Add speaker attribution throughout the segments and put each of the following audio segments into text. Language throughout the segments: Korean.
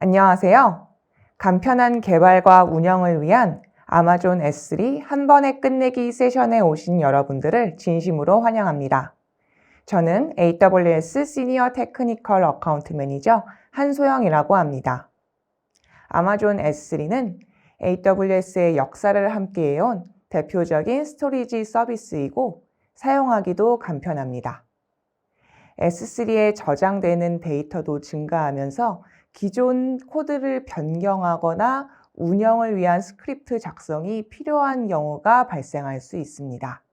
Speaker 1: 안녕하세요. 간편한 개발과 운영을 위한 아마존 S3 한 번에 끝내기 세션에 오신 여러분들을 진심으로 환영합니다. 저는 AWS 시니어 테크니컬 어카운트 매니저 한소영이라고 합니다. 아마존 S3는 AWS의 역사를 함께해온 대표적인 스토리지 서비스이고 사용하기도 간편합니다. S3에 저장되는 데이터도 증가하면서 기존 코드를 변경하거나 운영을 위한 스크립트 작성이 필요한 경우가 발생할 수 있습니다.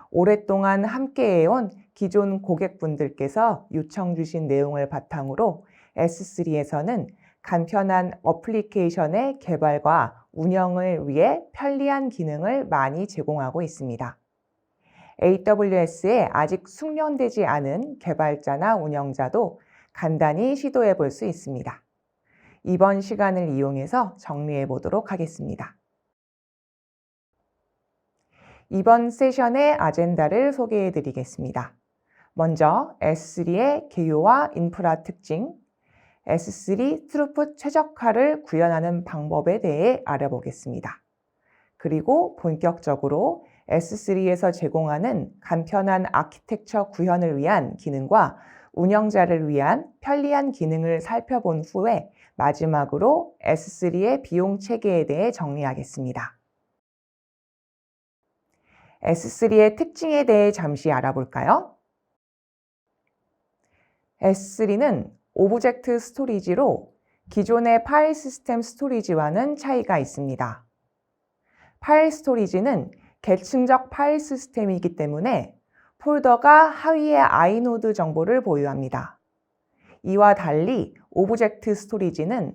Speaker 1: 오랫동안 함께해온 기존 고객분들께서 요청 주신 내용을 바탕으로 S3에서는 간편한 어플리케이션의 개발과 운영을 위해 편리한 기능을 많이 제공하고 있습니다. AWS에 아직 숙련되지 않은 개발자나 운영자도 간단히 시도해 볼 수 있습니다. 이번 시간을 이용해서 정리해 보도록 하겠습니다. 이번 세션의 아젠다를 소개해 드리겠습니다. 먼저 S3의 개요와 인프라 특징, S3 트루풋 최적화를 구현하는 방법에 대해 알아보겠습니다. 그리고 본격적으로 S3에서 제공하는 간편한 아키텍처 구현을 위한 기능과 운영자를 위한 편리한 기능을 살펴본 후에 마지막으로 S3의 비용 체계에 대해 정리하겠습니다. S3의 특징에 대해 잠시 알아볼까요? S3는 오브젝트 스토리지로 기존의 파일 시스템 스토리지와는 차이가 있습니다. 파일 스토리지는 계층적 파일 시스템이기 때문에 폴더가 하위에 아이노드 정보를 보유합니다. 이와 달리 오브젝트 스토리지는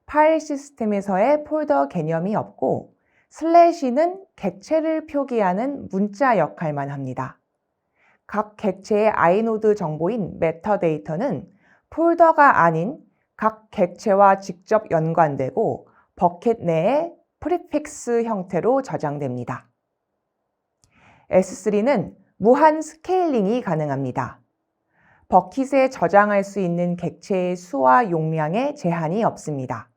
Speaker 1: 파일 시스템에서의 폴더 개념이 없고 슬래시는 객체를 표기하는 문자 역할만 합니다. 각 객체의 아이노드 정보인 메타데이터는 폴더가 아닌 각 객체와 직접 연관되고 버켓 내에 프리픽스 형태로 저장됩니다. S3는 무한 스케일링이 가능합니다. 버킷에 저장할 수 있는 객체의 수와 용량에 제한이 없습니다.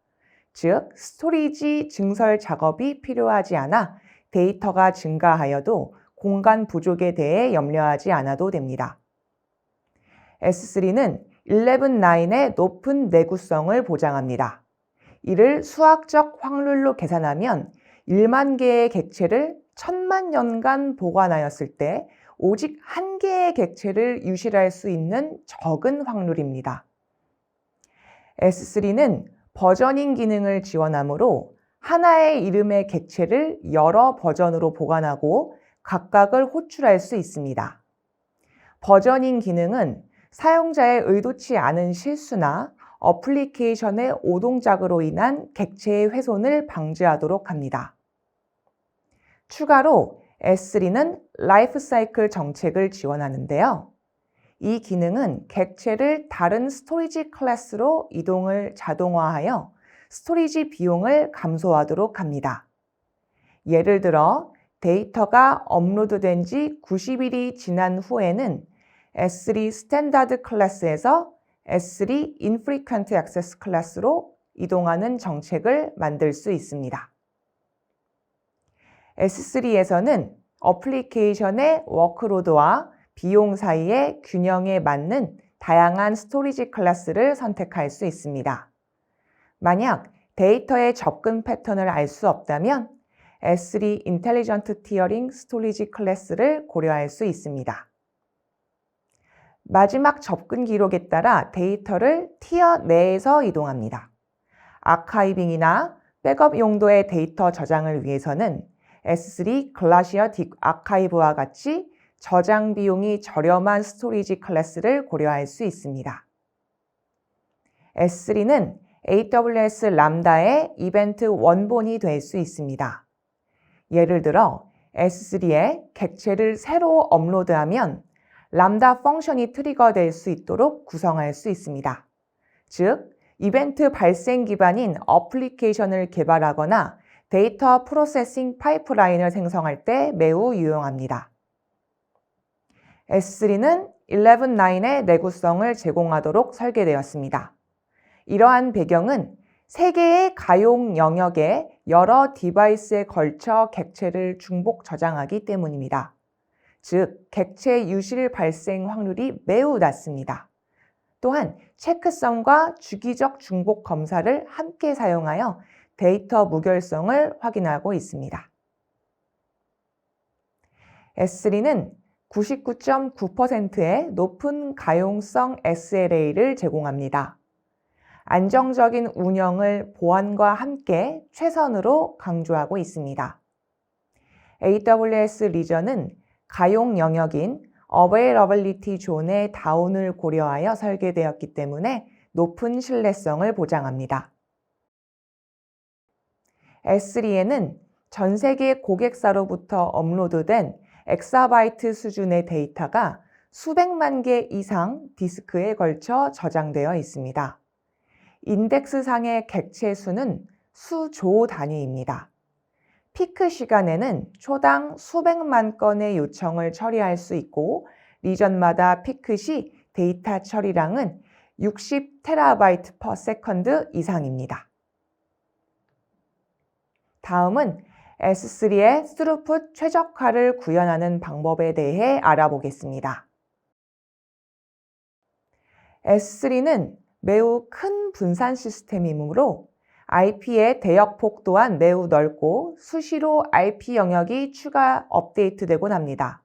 Speaker 1: 즉, 스토리지 증설 작업이 필요하지 않아 데이터가 증가하여도 공간 부족에 대해 염려하지 않아도 됩니다. S3는 11.9의 높은 내구성을 보장합니다. 이를 수학적 확률로 계산하면 1만 개의 객체를 1000만 년간 보관하였을 때 오직 한 개의 객체를 유실할 수 있는 적은 확률입니다. S3는 버저닝 기능을 지원하므로 하나의 이름의 객체를 여러 버전으로 보관하고 각각을 호출할 수 있습니다. 버저닝 기능은 사용자의 의도치 않은 실수나 어플리케이션의 오동작으로 인한 객체의 훼손을 방지하도록 합니다. 추가로 S3는 라이프 사이클 정책을 지원하는데요. 이 기능은 객체를 다른 스토리지 클래스로 이동을 자동화하여 스토리지 비용을 감소하도록 합니다. 예를 들어 데이터가 업로드된 지 90일이 지난 후에는 S3 스탠다드 클래스에서 S3 infrequent access 클래스로 이동하는 정책을 만들 수 있습니다. S3에서는 어플리케이션의 워크로드와 비용 사이의 균형에 맞는 다양한 스토리지 클래스를 선택할 수 있습니다. 만약 데이터의 접근 패턴을 알 수 없다면 S3 인텔리전트 티어링 스토리지 클래스를 고려할 수 있습니다. 마지막 접근 기록에 따라 데이터를 티어 내에서 이동합니다. 아카이빙이나 백업 용도의 데이터 저장을 위해서는 S3 글라시어 딥 아카이브와 같이 저장 비용이 저렴한 스토리지 클래스를 고려할 수 있습니다. S3는 AWS 람다의 이벤트 원본이 될 수 있습니다. 예를 들어 S3에 객체를 새로 업로드하면 람다 펑션이 트리거될 수 있도록 구성할 수 있습니다. 즉, 이벤트 발생 기반인 어플리케이션을 개발하거나 데이터 프로세싱 파이프라인을 생성할 때 매우 유용합니다. S3는 11.9의 내구성을 제공하도록 설계되었습니다. 이러한 배경은 세 개의 가용 영역에 여러 디바이스에 걸쳐 객체를 중복 저장하기 때문입니다. 즉, 객체 유실 발생 확률이 매우 낮습니다. 또한 체크성과 주기적 중복 검사를 함께 사용하여 데이터 무결성을 확인하고 있습니다. S3는 99.9%의 높은 가용성 SLA를 제공합니다. 안정적인 운영을 보안과 함께 최선으로 강조하고 있습니다. AWS 리전은 가용 영역인 Availability Zone의 다운을 고려하여 설계되었기 때문에 높은 신뢰성을 보장합니다. S3에는 전 세계 고객사로부터 업로드된 엑사바이트 수준의 데이터가 수백만 개 이상 디스크에 걸쳐 저장되어 있습니다. 인덱스상의 객체 수는 수조 단위입니다. 피크 시간에는 초당 수백만 건의 요청을 처리할 수 있고 리전마다 피크 시 데이터 처리량은 60TB per second 이상입니다. 다음은 S3의 스루풋 최적화를 구현하는 방법에 대해 알아보겠습니다. S3는 매우 큰 분산 시스템이므로 IP의 대역폭 또한 매우 넓고 수시로 IP 영역이 추가 업데이트되곤 합니다.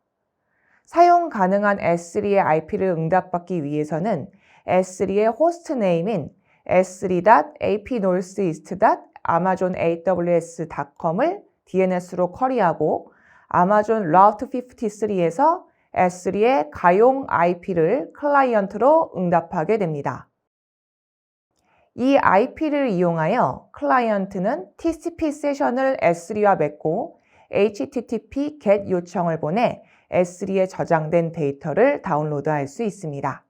Speaker 1: 사용 가능한 S3의 IP를 응답받기 위해서는 S3의 호스트 네임인 s3.apnortheast.amazonaws.com을 DNS로 쿼리하고 아마존 라우트 53에서 S3의 가용 IP를 클라이언트로 응답하게 됩니다. 이 IP를 이용하여 클라이언트는 TCP 세션을 S3와 맺고 HTTP GET 요청을 보내 S3에 저장된 데이터를 다운로드할 수 있습니다.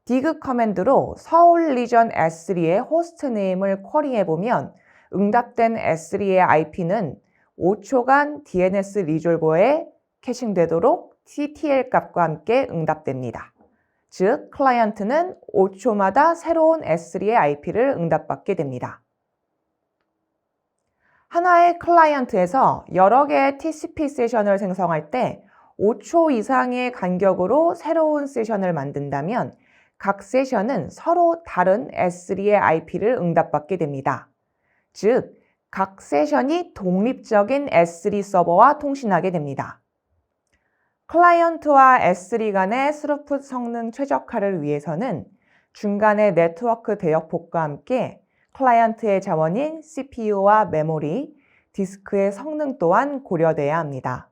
Speaker 1: dig 커맨드로 서울 리전 S3의 호스트 네임을 쿼리해보면 응답된 S3의 IP는 5초간 DNS 리졸버에 캐싱되도록 TTL 값과 함께 응답됩니다. 즉, 클라이언트는 5초마다 새로운 S3의 IP를 응답받게 됩니다. 하나의 클라이언트에서 여러 개의 TCP 세션을 생성할 때 5초 이상의 간격으로 새로운 세션을 만든다면 각 세션은 서로 다른 S3의 IP를 응답받게 됩니다. 즉, 각 세션이 독립적인 S3 서버와 통신하게 됩니다. 클라이언트와 S3 간의 스루풋 성능 최적화를 위해서는 중간의 네트워크 대역폭과 함께 클라이언트의 자원인 CPU와 메모리, 디스크의 성능 또한 고려돼야 합니다.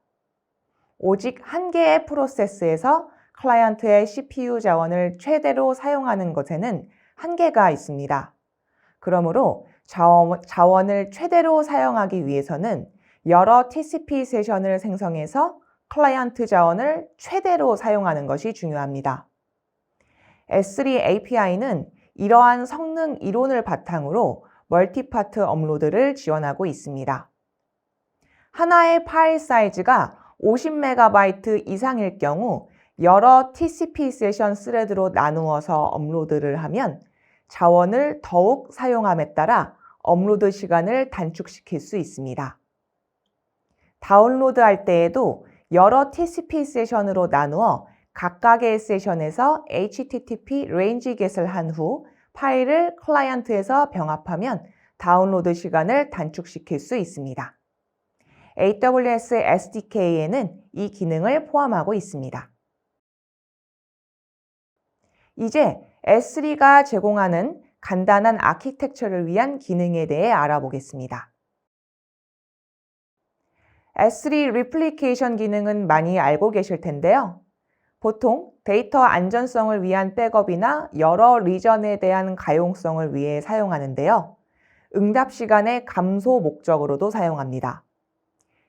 Speaker 1: 오직 한 개의 프로세스에서 클라이언트의 CPU 자원을 최대로 사용하는 것에는 한계가 있습니다. 그러므로 자원을 최대로 사용하기 위해서는 여러 TCP 세션을 생성해서 클라이언트 자원을 최대로 사용하는 것이 중요합니다. S3 API는 이러한 성능 이론을 바탕으로 멀티파트 업로드를 지원하고 있습니다. 하나의 파일 사이즈가 50MB 이상일 경우 여러 TCP 세션 스레드로 나누어서 업로드를 하면 자원을 더욱 사용함에 따라 업로드 시간을 단축시킬 수 있습니다. 다운로드할 때에도 여러 TCP 세션으로 나누어 각각의 세션에서 HTTP 레인지 겟을 한 후 파일을 클라이언트에서 병합하면 다운로드 시간을 단축시킬 수 있습니다. AWS SDK에는 이 기능을 포함하고 있습니다. 이제 S3가 제공하는 간단한 아키텍처를 위한 기능에 대해 알아보겠습니다. S3 리플리케이션 기능은 많이 알고 계실 텐데요. 보통 데이터 안전성을 위한 백업이나 여러 리전에 대한 가용성을 위해 사용하는데요. 응답 시간의 감소 목적으로도 사용합니다.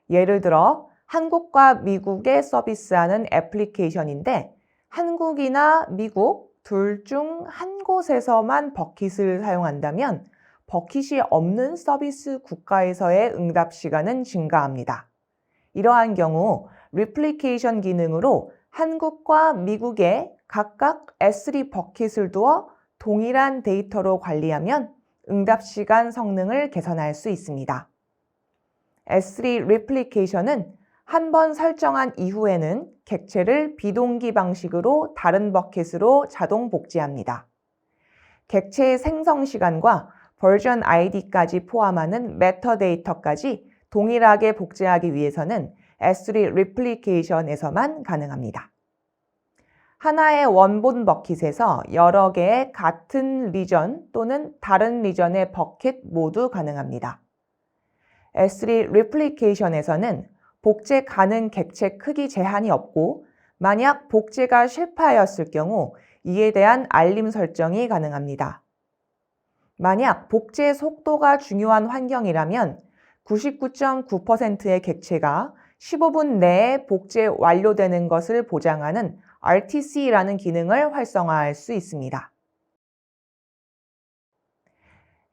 Speaker 1: 예를 들어 한국과 미국에 서비스하는 애플리케이션인데 한국이나 미국 둘 중 한 곳에서만 버킷을 사용한다면 버킷이 없는 서비스 국가에서의 응답 시간은 증가합니다. 이러한 경우 리플리케이션 기능으로 한국과 미국에 각각 S3 버킷을 두어 동일한 데이터로 관리하면 응답 시간 성능을 개선할 수 있습니다. S3 Replication은 한 번 설정한 이후에는 객체를 비동기 방식으로 다른 버킷으로 자동 복제합니다. 객체의 생성 시간과 버전 ID까지 포함하는 메타데이터까지 동일하게 복제하기 위해서는 S3 Replication에서만 가능합니다. 하나의 원본 버킷에서 여러 개의 같은 리전 또는 다른 리전의 버킷 모두 가능합니다. S3 Replication에서는 복제 가능 객체 크기 제한이 없고 만약 복제가 실패하였을 경우 이에 대한 알림 설정이 가능합니다. 만약 복제 속도가 중요한 환경이라면 99.9%의 객체가 15분 내에 복제 완료되는 것을 보장하는 RTC라는 기능을 활성화할 수 있습니다.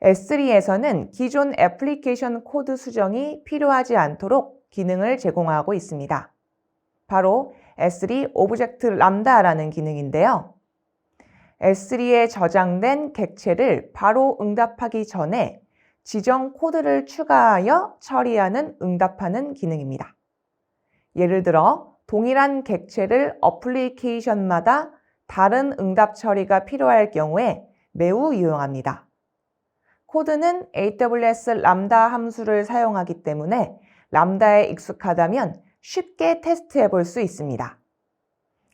Speaker 1: S3에서는 기존 애플리케이션 코드 수정이 필요하지 않도록 기능을 제공하고 있습니다. 바로 S3 오브젝트 람다라는 기능인데요. S3에 저장된 객체를 바로 응답하기 전에 지정 코드를 추가하여 처리하는 응답하는 기능입니다. 예를 들어 동일한 객체를 어플리케이션마다 다른 응답 처리가 필요할 경우에 매우 유용합니다. 코드는 AWS 람다 함수를 사용하기 때문에 람다에 익숙하다면 쉽게 테스트해 볼 수 있습니다.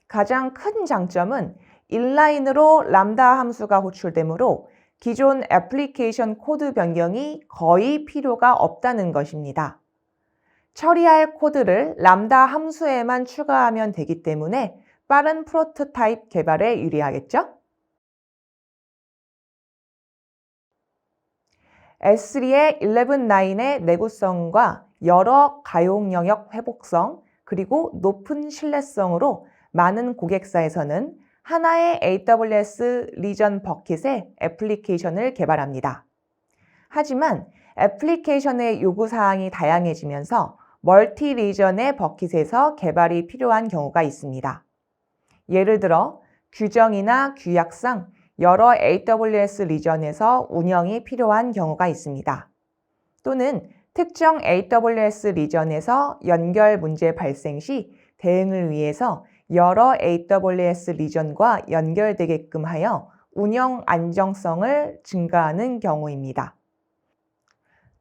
Speaker 1: 가장 큰 장점은 인라인으로 람다 함수가 호출되므로 기존 애플리케이션 코드 변경이 거의 필요가 없다는 것입니다. 처리할 코드를 람다 함수에만 추가하면 되기 때문에 빠른 프로토타입 개발에 유리하겠죠? S3의 11.9의 내구성과 여러 가용 영역 회복성 그리고 높은 신뢰성으로 많은 고객사에서는 하나의 AWS 리전 버킷의 애플리케이션을 개발합니다. 하지만 애플리케이션의 요구사항이 다양해지면서 멀티 리전의 버킷에서 개발이 필요한 경우가 있습니다. 예를 들어 규정이나 규약상 여러 AWS 리전에서 운영이 필요한 경우가 있습니다. 또는 특정 AWS 리전에서 연결 문제 발생 시 대응을 위해서 여러 AWS 리전과 연결되게끔 하여 운영 안정성을 증가하는 경우입니다.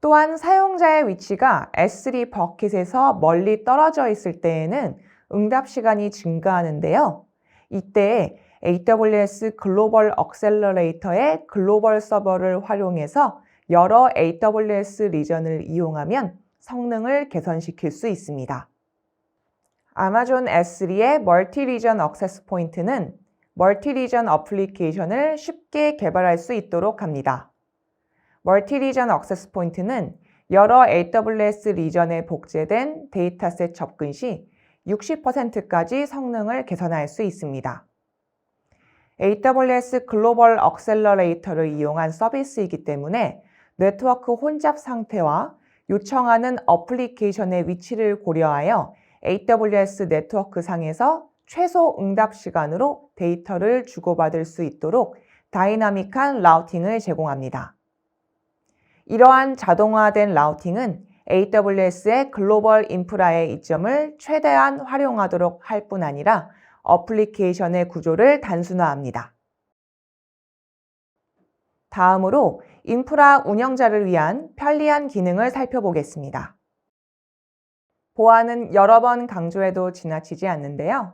Speaker 1: 또한 사용자의 위치가 S3 버킷에서 멀리 떨어져 있을 때에는 응답 시간이 증가하는데요. 이때 AWS 글로벌 억셀러레이터의 글로벌 서버를 활용해서 여러 AWS 리전을 이용하면 성능을 개선시킬 수 있습니다. 아마존 S3의 멀티 리전 액세스 포인트는 멀티 리전 어플리케이션을 쉽게 개발할 수 있도록 합니다. 멀티 리전 액세스 포인트는 여러 AWS 리전에 복제된 데이터셋 접근 시 60%까지 성능을 개선할 수 있습니다. AWS 글로벌 억셀러레이터를 이용한 서비스이기 때문에 네트워크 혼잡 상태와 요청하는 어플리케이션의 위치를 고려하여 AWS 네트워크 상에서 최소 응답 시간으로 데이터를 주고받을 수 있도록 다이나믹한 라우팅을 제공합니다. 이러한 자동화된 라우팅은 AWS의 글로벌 인프라의 이점을 최대한 활용하도록 할 뿐 아니라 어플리케이션의 구조를 단순화합니다. 다음으로 인프라 운영자를 위한 편리한 기능을 살펴보겠습니다. 보안은 여러 번 강조해도 지나치지 않는데요.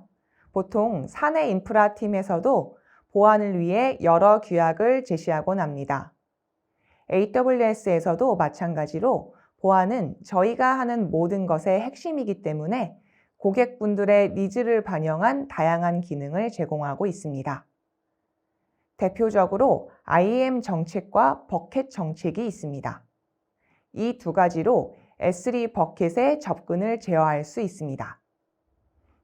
Speaker 1: 보통 사내 인프라 팀에서도 보안을 위해 여러 규약을 제시하곤 합니다. AWS에서도 마찬가지로 보안은 저희가 하는 모든 것의 핵심이기 때문에 고객분들의 니즈를 반영한 다양한 기능을 제공하고 있습니다. 대표적으로 IAM 정책과 버켓 정책이 있습니다. 이 두 가지로 S3 버켓의 접근을 제어할 수 있습니다.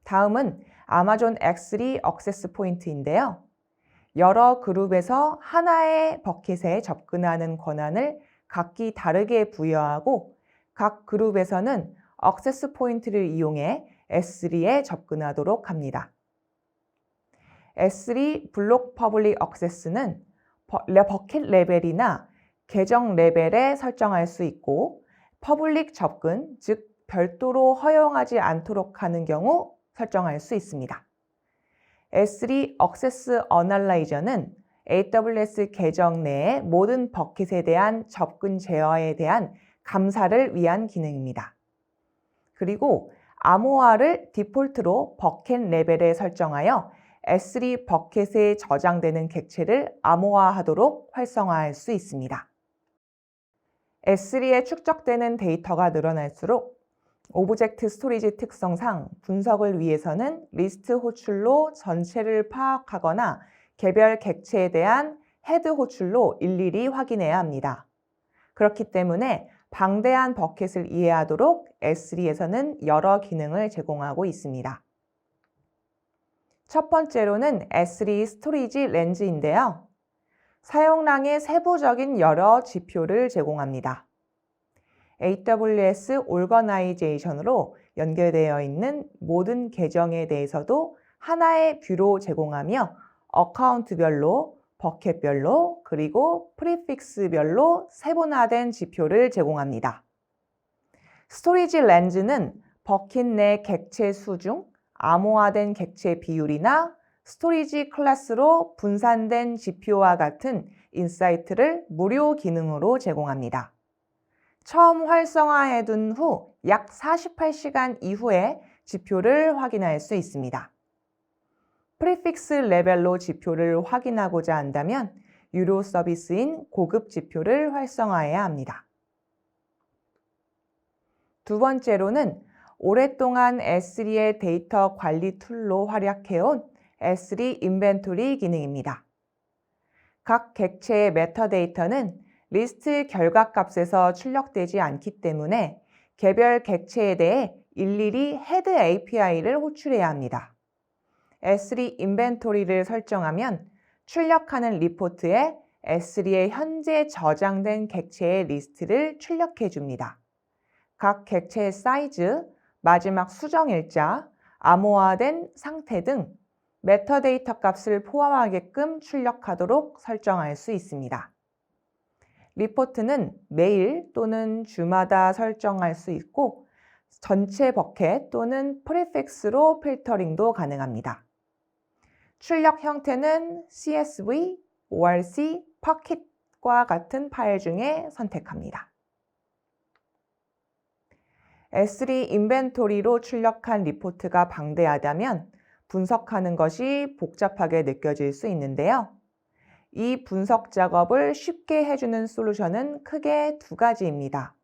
Speaker 1: 다음은 아마존 S3 액세스 포인트인데요. 여러 그룹에서 하나의 버켓에 접근하는 권한을 각기 다르게 부여하고 각 그룹에서는 액세스 포인트를 이용해 S3에 접근하도록 합니다. S3 블록 퍼블릭 액세스는 버킷 레벨이나 계정 레벨에 설정할 수 있고 퍼블릭 접근, 즉 별도로 허용하지 않도록 하는 경우 설정할 수 있습니다. S3 Access Analyzer는 AWS 계정 내의 모든 버킷에 대한 접근 제어에 대한 감사를 위한 기능입니다. 그리고 암호화를 디폴트로 버킷 레벨에 설정하여 S3 버킷에 저장되는 객체를 암호화하도록 활성화할 수 있습니다. S3에 축적되는 데이터가 늘어날수록 오브젝트 스토리지 특성상 분석을 위해서는 리스트 호출로 전체를 파악하거나 개별 객체에 대한 헤드 호출로 일일이 확인해야 합니다. 그렇기 때문에 방대한 버킷을 이해하도록 S3에서는 여러 기능을 제공하고 있습니다. 첫 번째로는 S3 스토리지 렌즈인데요. 사용량의 세부적인 여러 지표를 제공합니다. AWS 오거나이제이션으로 연결되어 있는 모든 계정에 대해서도 하나의 뷰로 제공하며 어카운트별로, 버켓별로, 그리고 프리픽스별로 세분화된 지표를 제공합니다. 스토리지 렌즈는 버킷 내 객체 수 중 암호화된 객체 비율이나 스토리지 클래스로 분산된 지표와 같은 인사이트를 무료 기능으로 제공합니다. 처음 활성화해둔 후 약 48시간 이후에 지표를 확인할 수 있습니다. 프리픽스 레벨로 지표를 확인하고자 한다면 유료 서비스인 고급 지표를 활성화해야 합니다. 두 번째로는 오랫동안 S3의 데이터 관리 툴로 활약해온 S3 인벤토리 기능입니다. 각 객체의 메타데이터는 리스트 결과값에서 출력되지 않기 때문에 개별 객체에 대해 일일이 헤드 API를 호출해야 합니다. S3 인벤토리를 설정하면 출력하는 리포트에 S3의 현재 저장된 객체의 리스트를 출력해 줍니다. 각 객체의 사이즈, 마지막 수정일자, 암호화된 상태 등 메타데이터 값을 포함하게끔 출력하도록 설정할 수 있습니다. 리포트는 매일 또는 주마다 설정할 수 있고 전체 버켓 또는 프리픽스로 필터링도 가능합니다. 출력 형태는 CSV, ORC, Pocket과 같은 파일 중에 선택합니다. S3 인벤토리로 출력한 리포트가 방대하다면 분석하는 것이 복잡하게 느껴질 수 있는데요. 이 분석 작업을 쉽게 해주는 솔루션은 크게 두 가지입니다.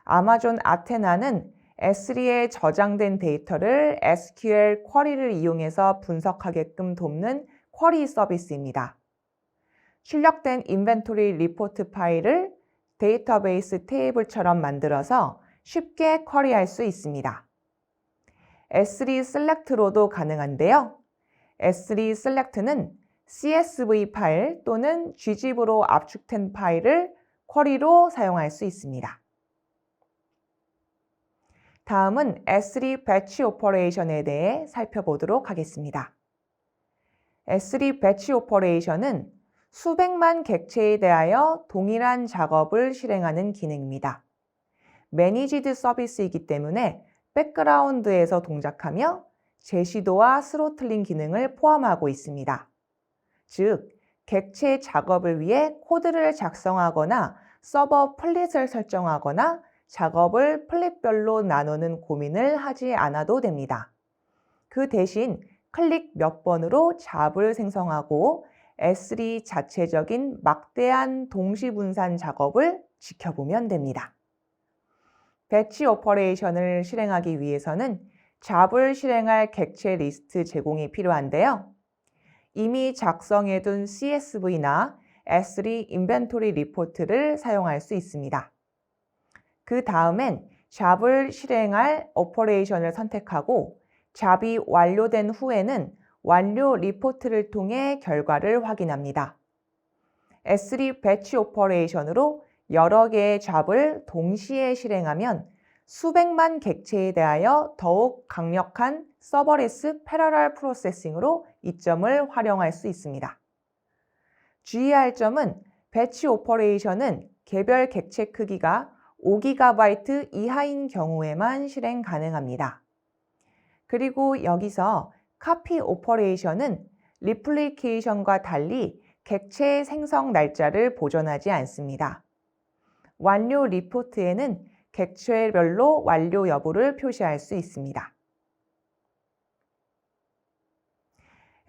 Speaker 1: 아마존 아테나는 S3에 저장된 데이터를 SQL 쿼리를 이용해서 분석하게끔 돕는 쿼리 서비스입니다. 출력된 인벤토리 리포트 파일을 데이터베이스 테이블처럼 만들어서 쉽게 쿼리할 수 있습니다. S3 Select로도 가능한데요. S3 Select는 CSV 파일 또는 gzip으로 압축된 파일을 쿼리로 사용할 수 있습니다. 다음은 S3 배치 오퍼레이션에 대해 살펴보도록 하겠습니다. S3 배치 오퍼레이션은 수백만 객체에 대하여 동일한 작업을 실행하는 기능입니다. 매니지드 서비스이기 때문에 백그라운드에서 동작하며 제시도와 스로틀링 기능을 포함하고 있습니다. 즉, 객체 작업을 위해 코드를 작성하거나 서버 플릿을 설정하거나 작업을 플릿별로 나누는 고민을 하지 않아도 됩니다. 그 대신 클릭 몇 번으로 잡을 생성하고 S3 자체적인 막대한 동시분산 작업을 지켜보면 됩니다. 배치 오퍼레이션을 실행하기 위해서는 잡을 실행할 객체 리스트 제공이 필요한데요. 이미 작성해둔 CSV나 S3 인벤토리 리포트를 사용할 수 있습니다. 그 다음엔 잡을 실행할 오퍼레이션을 선택하고 잡이 완료된 후에는 완료 리포트를 통해 결과를 확인합니다. S3 배치 오퍼레이션으로 여러 개의 잡을 동시에 실행하면 수백만 객체에 대하여 더욱 강력한 서버레스 패러럴 프로세싱으로 이점을 활용할 수 있습니다. 주의할 점은 배치 오퍼레이션은 개별 객체 크기가 5GB 이하인 경우에만 실행 가능합니다. 그리고 여기서 카피 오퍼레이션은 리플리케이션과 달리 객체 생성 날짜를 보존하지 않습니다. 완료 리포트에는 객체별로 완료 여부를 표시할 수 있습니다.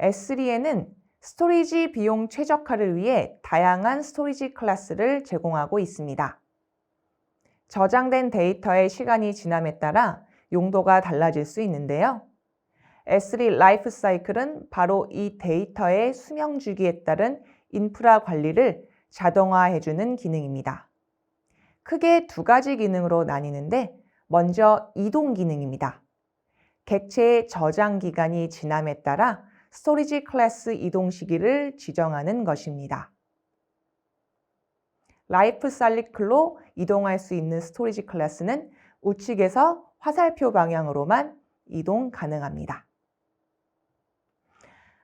Speaker 1: S3에는 스토리지 비용 최적화를 위해 다양한 스토리지 클래스를 제공하고 있습니다. 저장된 데이터의 시간이 지남에 따라 용도가 달라질 수 있는데요. S3 라이프 사이클은 바로 이 데이터의 수명 주기에 따른 인프라 관리를 자동화해주는 기능입니다. 크게 두 가지 기능으로 나뉘는데 먼저 이동 기능입니다. 객체의 저장 기간이 지남에 따라 스토리지 클래스 이동 시기를 지정하는 것입니다. 라이프 사이클로 이동할 수 있는 스토리지 클래스는 우측에서 화살표 방향으로만 이동 가능합니다.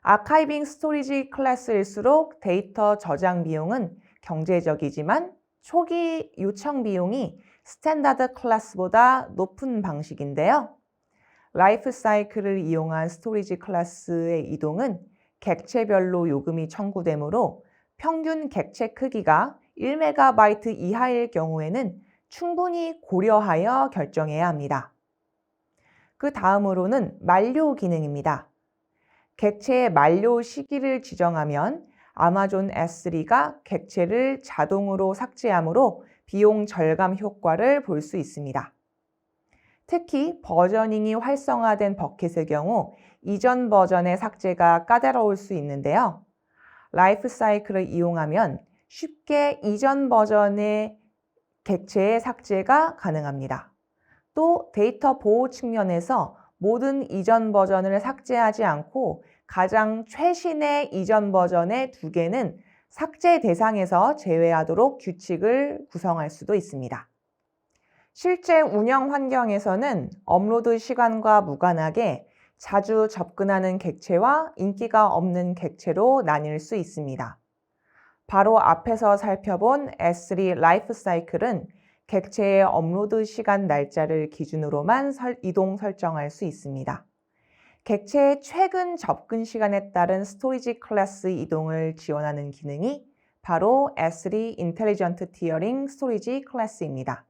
Speaker 1: 아카이빙 스토리지 클래스일수록 데이터 저장 비용은 경제적이지만 초기 요청 비용이 스탠다드 클래스보다 높은 방식인데요. 라이프 사이클을 이용한 스토리지 클래스의 이동은 객체별로 요금이 청구되므로 평균 객체 크기가 1MB 이하일 경우에는 충분히 고려하여 결정해야 합니다. 그 다음으로는 만료 기능입니다. 객체의 만료 시기를 지정하면 아마존 S3가 객체를 자동으로 삭제하므로 비용 절감 효과를 볼 수 있습니다. 특히 버저닝이 활성화된 버켓의 경우 이전 버전의 삭제가 까다로울 수 있는데요. 라이프 사이클을 이용하면 쉽게 이전 버전의 객체의 삭제가 가능합니다. 또 데이터 보호 측면에서 모든 이전 버전을 삭제하지 않고 가장 최신의 이전 버전의 2개는 삭제 대상에서 제외하도록 규칙을 구성할 수도 있습니다. 실제 운영 환경에서는 업로드 시간과 무관하게 자주 접근하는 객체와 인기가 없는 객체로 나뉠 수 있습니다. 바로 앞에서 살펴본 S3 라이프 사이클은 객체의 업로드 시간 날짜를 기준으로만 이동 설정할 수 있습니다. 객체의 최근 접근 시간에 따른 스토리지 클래스 이동을 지원하는 기능이 바로 S3 인텔리전트 티어링 스토리지 클래스입니다.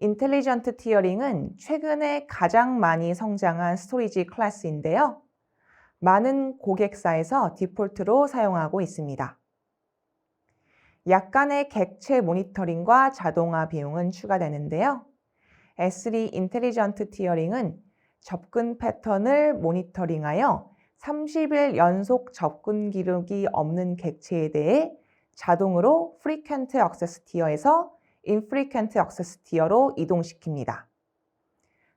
Speaker 1: 인텔리전트 티어링은 최근에 가장 많이 성장한 스토리지 클래스인데요. 많은 고객사에서 디폴트로 사용하고 있습니다. 약간의 객체 모니터링과 자동화 비용은 추가되는데요. S3 인텔리전트 티어링은 접근 패턴을 모니터링하여 30일 연속 접근 기록이 없는 객체에 대해 자동으로 frequent access tier에서 infrequent access tier로 이동시킵니다.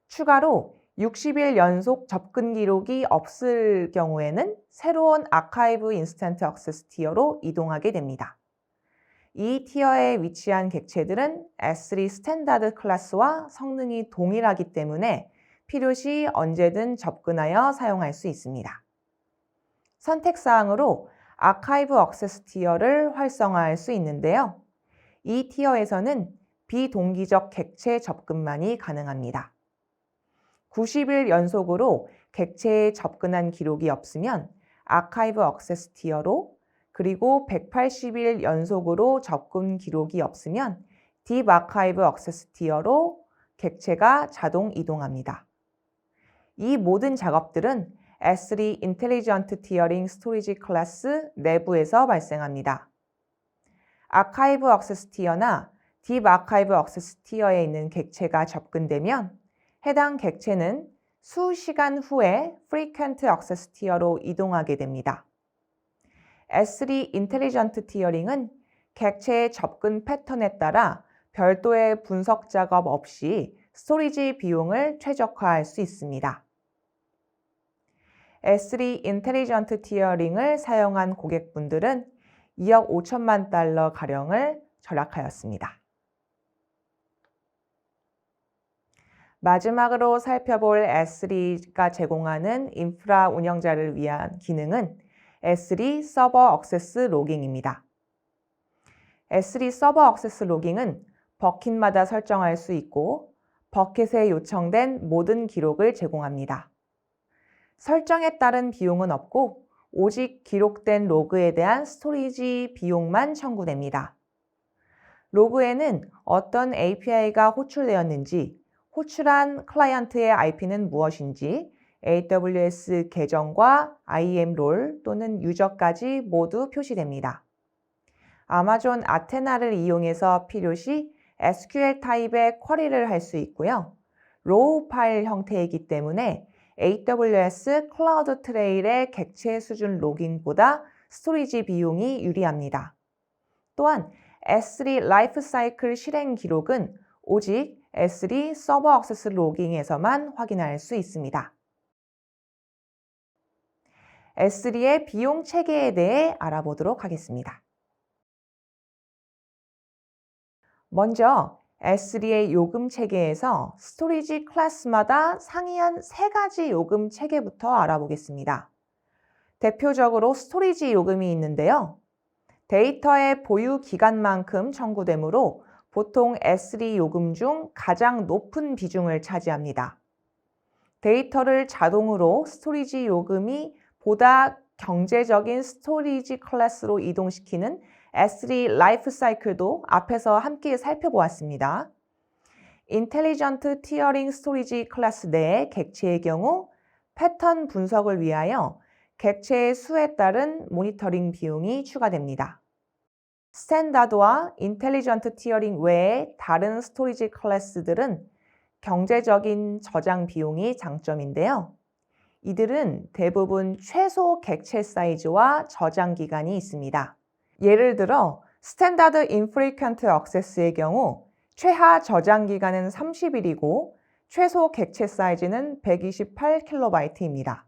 Speaker 1: 추가로 60일 연속 접근 기록이 없을 경우에는 새로운 아카이브 인스턴트 액세스 티어로 이동하게 됩니다. 이 티어에 위치한 객체들은 S3 스탠다드 클래스와 성능이 동일하기 때문에 필요시 언제든 접근하여 사용할 수 있습니다. 선택사항으로 아카이브 액세스 티어를 활성화할 수 있는데요. 이 티어에서는 비동기적 객체 접근만이 가능합니다. 90일 연속으로 객체에 접근한 기록이 없으면 아카이브 액세스 티어로, 그리고 180일 연속으로 접근 기록이 없으면 딥 아카이브 액세스 티어로 객체가 자동 이동합니다. 이 모든 작업들은 S3 인텔리전트 티어링 스토리지 클래스 내부에서 발생합니다. 아카이브 액세스 티어나 딥 아카이브 액세스 티어에 있는 객체가 접근되면 해당 객체는 수시간 후에 frequent access tier로 이동하게 됩니다. S3 인텔리전트 티어링은 객체의 접근 패턴에 따라 별도의 분석 작업 없이 스토리지 비용을 최적화할 수 있습니다. S3 인텔리전트 티어링을 사용한 고객분들은 2억 5천만 달러 가량을 절약하였습니다. 마지막으로 살펴볼 S3가 제공하는 인프라 운영자를 위한 기능은 S3 서버 액세스 로깅입니다. S3 서버 액세스 로깅은 버킷마다 설정할 수 있고 버킷에 요청된 모든 기록을 제공합니다. 설정에 따른 비용은 없고 오직 기록된 로그에 대한 스토리지 비용만 청구됩니다. 로그에는 어떤 API가 호출되었는지, 호출한 클라이언트의 IP는 무엇인지, AWS 계정과 IAM 롤 또는 유저까지 모두 표시됩니다. 아마존 아테나를 이용해서 필요시 SQL 타입의 쿼리를 할 수 있고요. 로우 파일 형태이기 때문에 AWS 클라우드 트레일의 객체 수준 로깅보다 스토리지 비용이 유리합니다. 또한 S3 라이프 사이클 실행 기록은 오직 S3 서버 액세스 로깅에서만 확인할 수 있습니다. S3의 비용 체계에 대해 알아보도록 하겠습니다. 먼저 S3의 요금 체계에서 스토리지 클래스마다 상이한 3가지 요금 체계부터 알아보겠습니다. 대표적으로 스토리지 요금이 있는데요. 데이터의 보유 기간만큼 청구되므로 보통 S3 요금 중 가장 높은 비중을 차지합니다. 데이터를 자동으로 스토리지 요금이 보다 경제적인 스토리지 클래스로 이동시키는 S3 라이프 사이클도 앞에서 함께 살펴보았습니다. 인텔리전트 티어링 스토리지 클래스 내의 객체의 경우 패턴 분석을 위하여 객체의 수에 따른 모니터링 비용이 추가됩니다. 스탠다드와 인텔리전트 티어링 외의 다른 스토리지 클래스들은 경제적인 저장 비용이 장점인데요. 이들은 대부분 최소 객체 사이즈와 저장 기간이 있습니다. 예를 들어 스탠다드 인프리퀀트 액세스의 경우 최하 저장 기간은 30일이고 최소 객체 사이즈는 128KB입니다.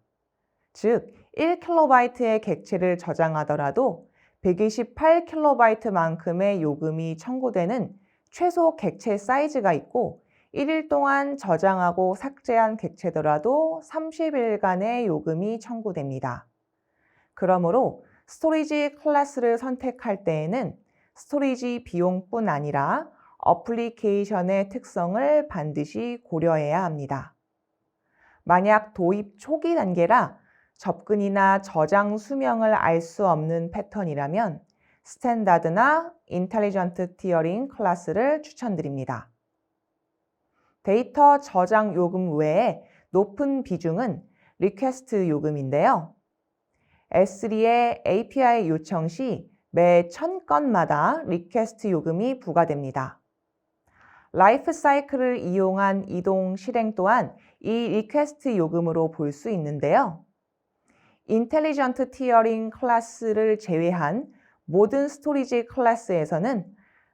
Speaker 1: 즉 1KB의 객체를 저장하더라도 128KB만큼의 요금이 청구되는 최소 객체 사이즈가 있고 1일 동안 저장하고 삭제한 객체더라도 30일간의 요금이 청구됩니다. 그러므로 스토리지 클래스를 선택할 때에는 스토리지 비용뿐 아니라 어플리케이션의 특성을 반드시 고려해야 합니다. 만약 도입 초기 단계라 접근이나 저장 수명을 알 수 없는 패턴이라면 스탠다드나 인텔리전트 티어링 클래스를 추천드립니다. 데이터 저장 요금 외에 높은 비중은 리퀘스트 요금인데요. S3의 API 요청 시 매 1000건마다 리퀘스트 요금이 부과됩니다. 라이프 사이클을 이용한 이동 실행 또한 이 리퀘스트 요금으로 볼 수 있는데요. 인텔리전트 티어링 클래스를 제외한 모든 스토리지 클래스에서는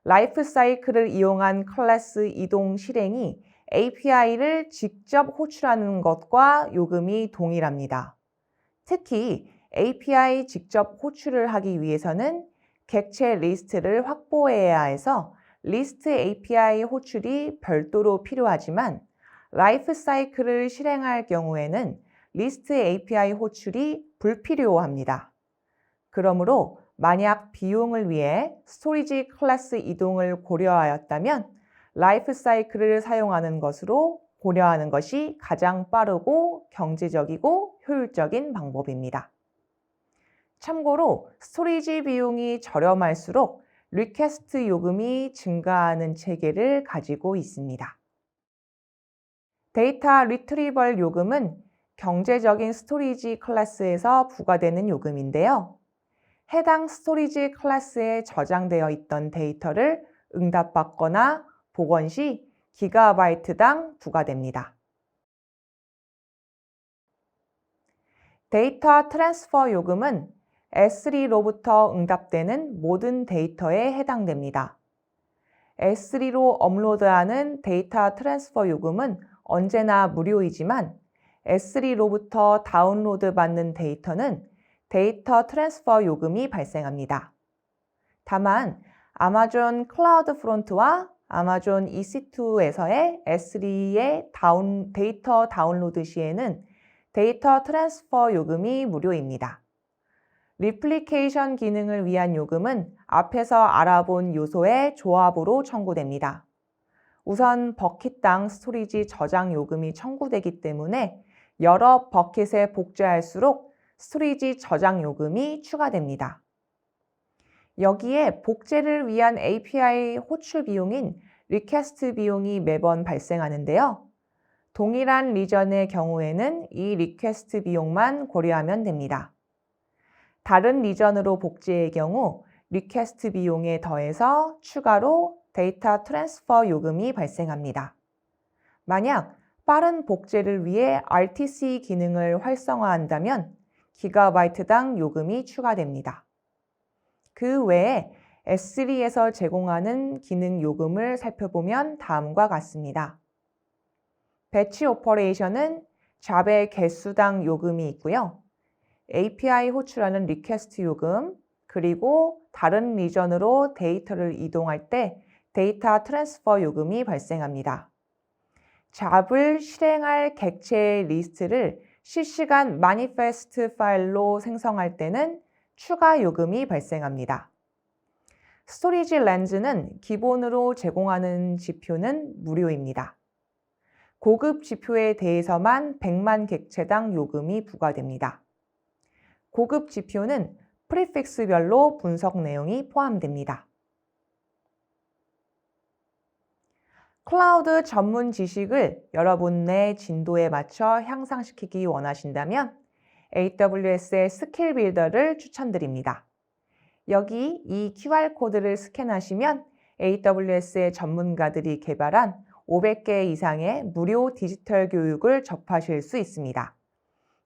Speaker 1: 라이프 사이클을 이용한 클래스 이동 실행이 API를 직접 호출하는 것과 요금이 동일합니다. 특히 API 직접 호출을 하기 위해서는 객체 리스트를 확보해야 해서 리스트 API 호출이 별도로 필요하지만 라이프 사이클을 실행할 경우에는 리스트 API 호출이 불필요합니다. 그러므로 만약 비용을 위해 스토리지 클래스 이동을 고려하였다면 라이프 사이클을 사용하는 것으로 고려하는 것이 가장 빠르고 경제적이고 효율적인 방법입니다. 참고로 스토리지 비용이 저렴할수록 리퀘스트 요금이 증가하는 체계를 가지고 있습니다. 데이터 리트리벌 요금은 경제적인 스토리지 클래스에서 부과되는 요금인데요. 해당 스토리지 클래스에 저장되어 있던 데이터를 응답받거나 복원 시 기가바이트당 부과됩니다. 데이터 트랜스퍼 요금은 S3로부터 응답되는 모든 데이터에 해당됩니다. S3로 업로드하는 데이터 트랜스퍼 요금은 언제나 무료이지만 S3로부터 다운로드 받는 데이터는 데이터 트랜스퍼 요금이 발생합니다. 다만 아마존 클라우드 프론트와 아마존 EC2에서의 S3의 데이터 다운로드 시에는 데이터 트랜스퍼 요금이 무료입니다. 리플리케이션 기능을 위한 요금은 앞에서 알아본 요소의 조합으로 청구됩니다. 우선 버킷당 스토리지 저장 요금이 청구되기 때문에 여러 버킷에 복제할수록 스토리지 저장 요금이 추가됩니다. 여기에 복제를 위한 API 호출 비용인 리퀘스트 비용이 매번 발생하는데요. 동일한 리전의 경우에는 이 리퀘스트 비용만 고려하면 됩니다. 다른 리전으로 복제의 경우 리퀘스트 비용에 더해서 추가로 데이터 트랜스퍼 요금이 발생합니다. 만약 빠른 복제를 위해 RTC 기능을 활성화한다면 기가바이트당 요금이 추가됩니다. 그 외에 S3에서 제공하는 기능 요금을 살펴보면 다음과 같습니다. 배치 오퍼레이션은 잡의 개수당 요금이 있고요. API 호출하는 리퀘스트 요금, 그리고 다른 리전으로 데이터를 이동할 때 데이터 트랜스퍼 요금이 발생합니다. 잡을 실행할 객체의 리스트를 실시간 마니페스트 파일로 생성할 때는 추가 요금이 발생합니다. 스토리지 렌즈는 기본으로 제공하는 지표는 무료입니다. 고급 지표에 대해서만 100만 객체당 요금이 부과됩니다. 고급 지표는 프리픽스별로 분석 내용이 포함됩니다. 클라우드 전문 지식을 여러분의 진도에 맞춰 향상시키기 원하신다면 AWS의 스킬 빌더를 추천드립니다. 여기 이 QR코드를 스캔하시면 AWS의 전문가들이 개발한 500개 이상의 무료 디지털 교육을 접하실 수 있습니다.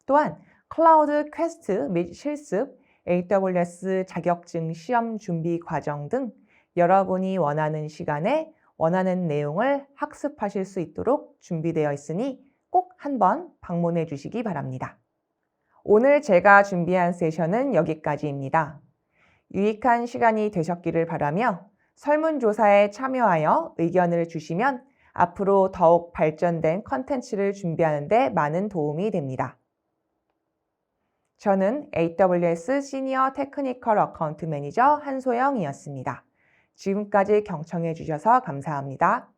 Speaker 1: 또한 클라우드 퀘스트 및 실습, AWS 자격증 시험 준비 과정 등 여러분이 원하는 시간에 원하는 내용을 학습하실 수 있도록 준비되어 있으니 꼭 한번 방문해 주시기 바랍니다. 오늘 제가 준비한 세션은 여기까지입니다. 유익한 시간이 되셨기를 바라며 설문조사에 참여하여 의견을 주시면 앞으로 더욱 발전된 컨텐츠를 준비하는 데 많은 도움이 됩니다. 저는 AWS 시니어 테크니컬 어카운트 매니저 한소영이었습니다. 지금까지 경청해 주셔서 감사합니다.